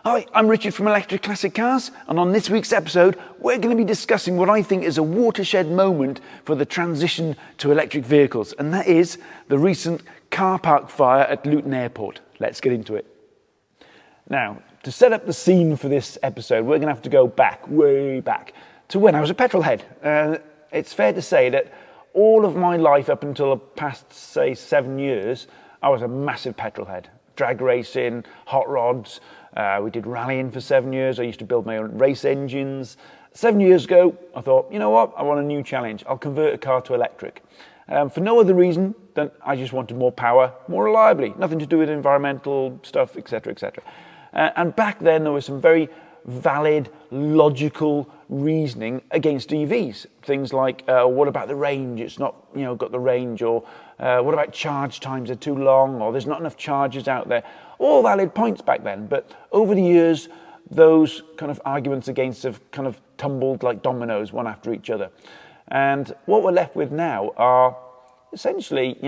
Hi, I'm Richard from Electric Classic Cars, and on this week's episode, we're going to be discussing what I think is a watershed moment for the transition to electric vehicles, and that is the recent car park fire at Luton Airport. Let's get into it. Now, to set up the scene for this episode, we're going to have to go back, way back, to when I was a petrol head. It's fair to say that all of my life up until the past, say, 7 years, I was a massive petrol head. Drag racing, hot rods. We did rallying for 7 years. I used to build my own race engines. 7 years ago, I thought, you know what? I want a new challenge. I'll convert a car to electric. For no other reason than I just wanted more power, more reliably. Nothing to do with environmental stuff, etc., etc. And back then, there was some very valid, logical reasoning against EVs. Things like, what about the range? It's not, got the range. Or what about charge times? They're too long. Or there's not enough chargers out there. All valid points back then. But over the years, those kind of arguments against have kind of tumbled like dominoes, one after each other. And what we're left with now are essentially,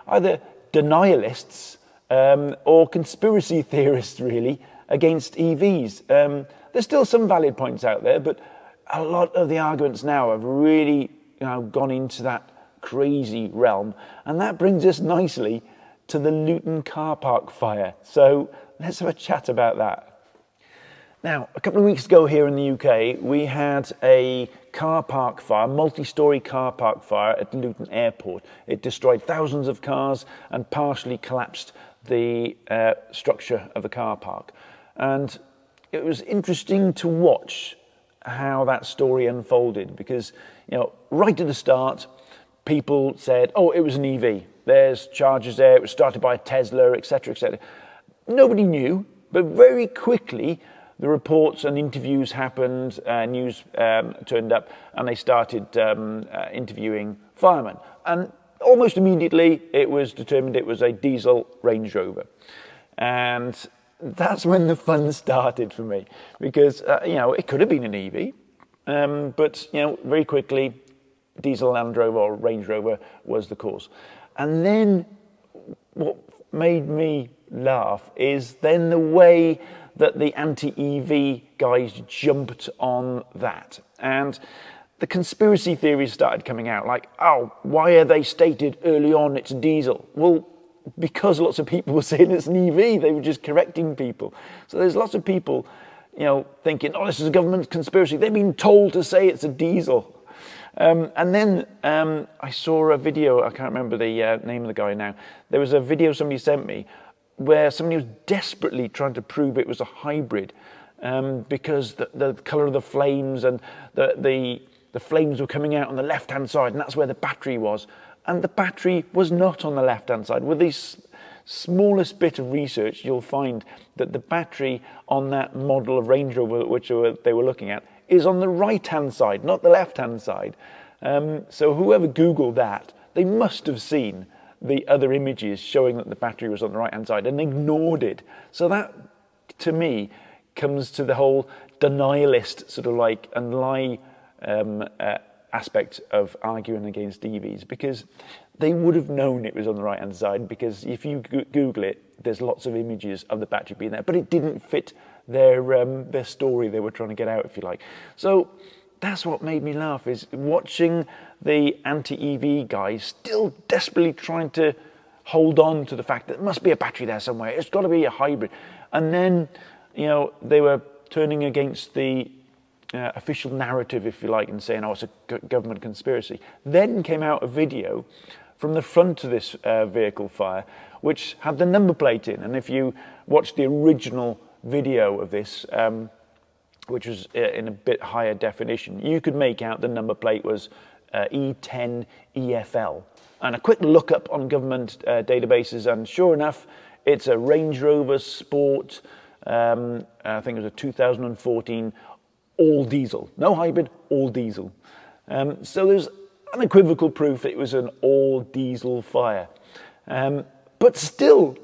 either denialists or conspiracy theorists, really, against EVs. There's still some valid points out there, but a lot of the arguments now have really gone into that crazy realm. And that brings us nicely to the Luton car park fire. So let's have a chat about that. Now, a couple of weeks ago here in the UK, we had a car park fire, multi-storey car park fire at Luton Airport. It destroyed thousands of cars and partially collapsed the structure of the car park. And it was interesting to watch how that story unfolded because, right at the start, people said, oh, it was an EV. There's chargers there. It was started by a Tesla, etc., etc. Nobody knew, but very quickly, the reports and interviews happened, news turned up, and they started interviewing firemen. And almost immediately, it was determined it was a diesel Range Rover. And that's when the fun started for me, because, it could have been an EV, but, very quickly, diesel Land Rover or Range Rover was the cause. And then what made me laugh is then the way that the anti-EV guys jumped on that. And the conspiracy theories started coming out, like, oh, why are they stated early on it's a diesel? Well, because lots of people were saying it's an EV, they were just correcting people. So there's lots of people, thinking, oh, this is a government conspiracy. They've been told to say it's a diesel. And then I saw a video, I can't remember the name of the guy now. There was a video somebody sent me where somebody was desperately trying to prove it was a hybrid because the colour of the flames and the flames were coming out on the left-hand side, and that's where the battery was. And the battery was not on the left-hand side. With this smallest bit of research, you'll find that the battery on that model of Range Rover, which they were looking at, is on the right-hand side, not the left-hand side. So whoever Googled that, they must have seen the other images showing that the battery was on the right-hand side and ignored it. So that, to me, comes to the whole denialist sort of like and lie aspect of arguing against EVs, because they would have known it was on the right-hand side, because if you Google it, there's lots of images of the battery being there, but it didn't fit their story they were trying to get out, if you like. So that's what made me laugh, is watching the anti-EV guys still desperately trying to hold on to the fact that there must be a battery there somewhere. It's got to be a hybrid. And then, they were turning against the official narrative, if you like, and saying, oh, it's a government conspiracy. Then came out a video from the front of this vehicle fire, which had the number plate in. And if you watch the original video of this, which was in a bit higher definition, you could make out the number plate was E10 EFL. And a quick look up on government databases, and sure enough, it's a Range Rover Sport, I think it was a 2014 all diesel. No hybrid, all diesel. So there's unequivocal proof it was an all diesel fire. But still,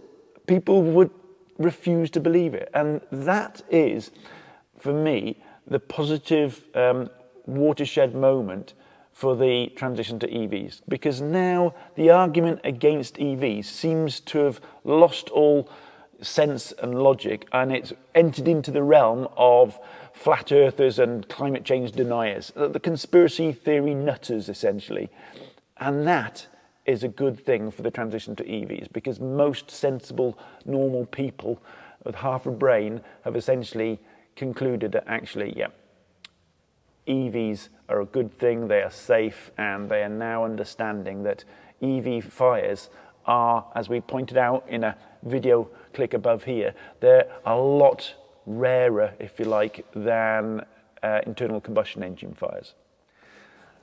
people would refuse to believe it. And that is, for me, the positive watershed moment for the transition to EVs. Because now the argument against EVs seems to have lost all sense and logic, and it's entered into the realm of flat earthers and climate change deniers, the conspiracy theory nutters, essentially. And that is a good thing for the transition to EVs, because most sensible, normal people with half a brain have essentially concluded that actually, yeah, EVs are a good thing, they are safe, and they are now understanding that EV fires are, as we pointed out in a video click above here, they're a lot rarer, if you like, than internal combustion engine fires.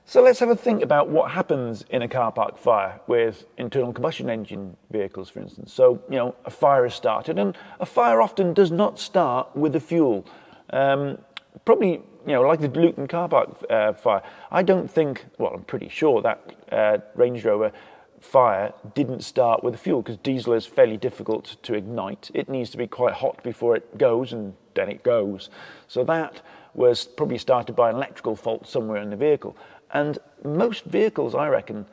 So let's have a think about what happens in a car park fire with internal combustion engine vehicles, for instance. So, a fire is started, and a fire often does not start with the fuel. Probably, like the Luton car park fire, I don't think, well, I'm pretty sure that Range Rover fire didn't start with the fuel, because diesel is fairly difficult to ignite. It needs to be quite hot before it goes, and then it goes. So that was probably started by an electrical fault somewhere in the vehicle. And most vehicles, I reckon,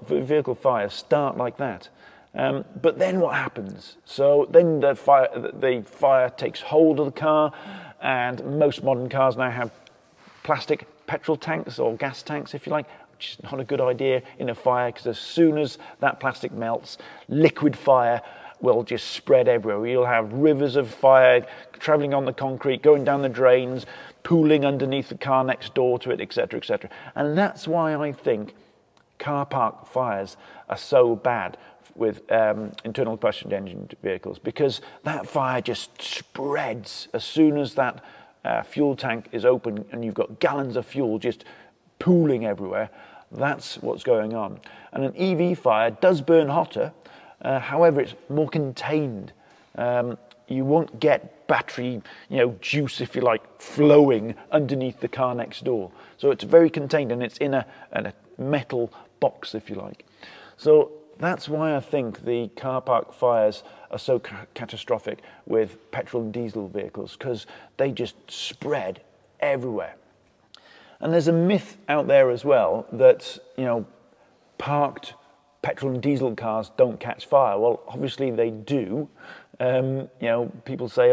vehicle fires start like that. But then what happens? So then the fire takes hold of the car, and most modern cars now have plastic petrol tanks or gas tanks, if you like, which is not a good idea in a fire, because as soon as that plastic melts, liquid fire will just spread everywhere. You'll have rivers of fire travelling on the concrete, going down the drains, pooling underneath the car next door to it, etc., etc. And that's why I think car park fires are so bad with internal combustion engine vehicles, because that fire just spreads as soon as that fuel tank is open and you've got gallons of fuel just pooling everywhere. That's what's going on. And an EV fire does burn hotter, however, it's more contained. You won't get battery, juice, if you like, flowing underneath the car next door. So it's very contained, and it's in a metal box, if you like. So that's why I think the car park fires are so catastrophic with petrol and diesel vehicles, because they just spread everywhere. And there's a myth out there as well that, parked petrol and diesel cars don't catch fire. Well, obviously they do. People say,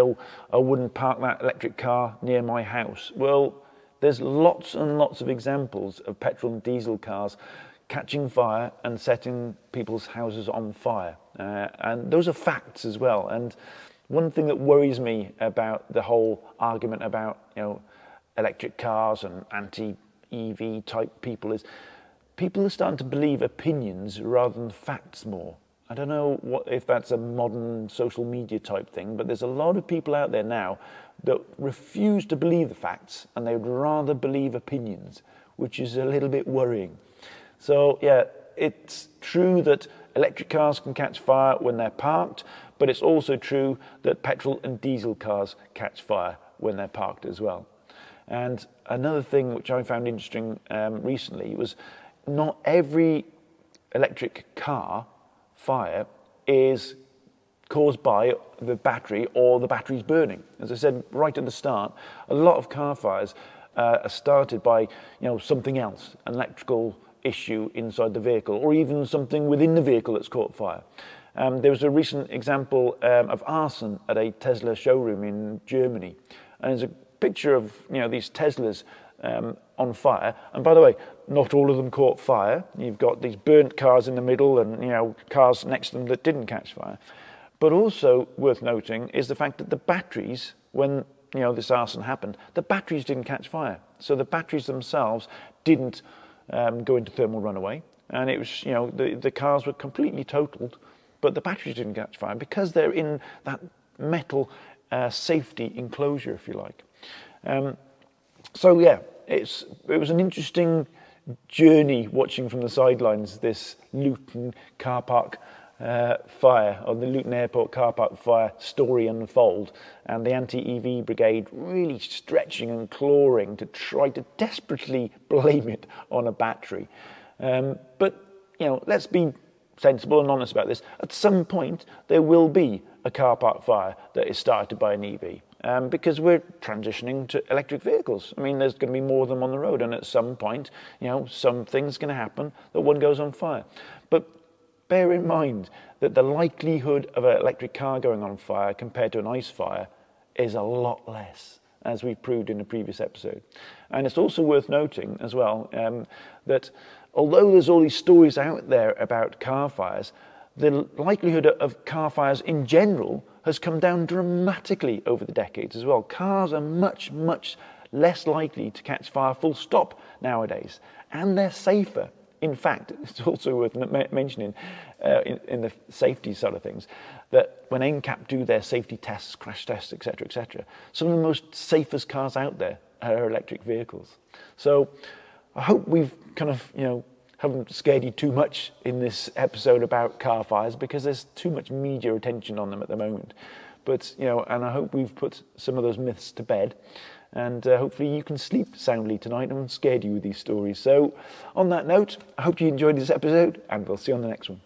I wouldn't park that electric car near my house. Well, there's lots and lots of examples of petrol and diesel cars catching fire and setting people's houses on fire. And those are facts as well. And one thing that worries me about the whole argument about, electric cars and anti-EV type people is people are starting to believe opinions rather than facts more. I don't know if that's a modern social media type thing, but there's a lot of people out there now that refuse to believe the facts, and they would rather believe opinions, which is a little bit worrying. So yeah, it's true that electric cars can catch fire when they're parked, but it's also true that petrol and diesel cars catch fire when they're parked as well. And another thing which I found interesting recently was not every electric car fire is caused by the battery or the battery's burning. As I said right at the start, a lot of car fires are started by something else, an electrical issue inside the vehicle, or even something within the vehicle that's caught fire. There was a recent example of arson at a Tesla showroom in Germany, and there's a picture of these Teslas on fire. And by the way, not all of them caught fire. You've got these burnt cars in the middle, and cars next to them that didn't catch fire. But also worth noting is the fact that the batteries, when this arson happened, the batteries didn't catch fire. So the batteries themselves didn't go into thermal runaway, and it was the cars were completely totaled, but the batteries didn't catch fire because they're in that metal safety enclosure, if you like. So yeah, it was an interesting journey watching from the sidelines this Luton car park fire, or the Luton Airport car park fire story unfold, and the anti-EV brigade really stretching and clawing to try to desperately blame it on a battery. But let's be sensible and honest about this. At some point, there will be a car park fire that is started by an EV. Because we're transitioning to electric vehicles. I mean, there's going to be more of them on the road, and at some point, something's going to happen that one goes on fire. But bear in mind that the likelihood of an electric car going on fire compared to an ice fire is a lot less, as we've proved in a previous episode. And it's also worth noting as well that although there's all these stories out there about car fires, the likelihood of car fires in general has come down dramatically over the decades as well. Cars are much, much less likely to catch fire full stop nowadays, and they're safer. In fact, it's also worth mentioning in the safety side of things that when NCAP do their safety tests, crash tests, etc., some of the most safest cars out there are electric vehicles. So I hope we've kind of, haven't scared you too much in this episode about car fires, because there's too much media attention on them at the moment. But, and I hope we've put some of those myths to bed. And hopefully you can sleep soundly tonight and scared you with these stories. So on that note, I hope you enjoyed this episode, and we'll see you on the next one.